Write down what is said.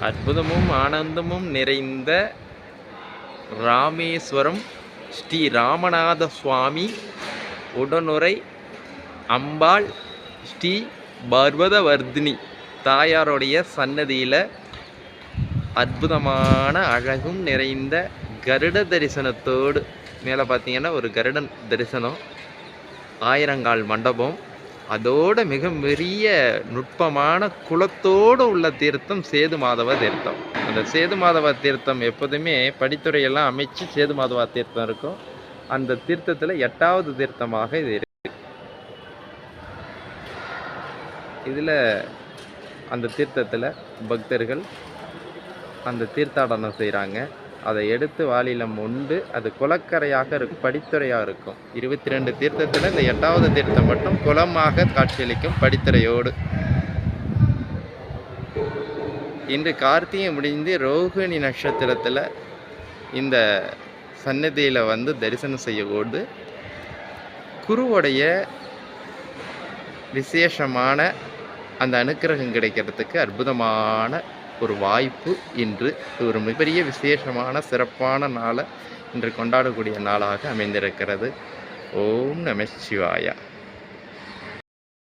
அற்புதமும் ஆனந்தமும் நிறைந்த ராமேஸ்வரம் ஸ்ரீ ராமநாத சுவாமி உடனுரை அம்பாள் ஸ்ரீ பர்வதவர்தினி தாயாருடைய சன்னதியில் அற்புதமான அழகும் நிறைந்த கருட தரிசனத்தோடு மேலே பார்த்தீங்கன்னா ஒரு கருடன் தரிசனம், ஆயிரங்கால் மண்டபம், அதோட மிக பெரிய நுட்பமான குளத்தோடு உள்ள தீர்த்தம் சேது மாதவ தீர்த்தம். அந்த சேது மாதவ தீர்த்தம் எப்போதுமே படித்துறையெல்லாம் அமைச்சு சேது மாதவ தீர்த்தம் இருக்கும். அந்த தீர்த்தத்தில் 8வது தீர்த்தமாக இது இருக்கு. இதில் அந்த தீர்த்தத்தில் பக்தர்கள் அந்த தீர்த்தாடனம் செய்கிறாங்க. அதை எடுத்து வாளியில் மொண்டு அது குளக்கரையாக இருக்கும், படித்துறையாக இருக்கும். 22 தீர்த்தத்தில் இந்த 8வது தீர்த்தம் மட்டும் குளமாக காட்சியளிக்கும் படித்துறையோடு. இன்று கார்த்திகை முடிந்து ரோகிணி நட்சத்திரத்தில் இந்த சன்னதியில் வந்து தரிசனம் செய்யக்கூடு குருவுடைய விசேஷமான அந்த அனுக்கிரகம் கிடைக்கிறதுக்கு அற்புதமான ஒரு வாய்ப்பு. இன்று ஒரு மிகப்பெரிய விசேஷமான சிறப்பான நாளை இன்று கொண்டாடக்கூடிய நாளாக அமைந்திருக்கிறது. ஓம் நம சிவாயா.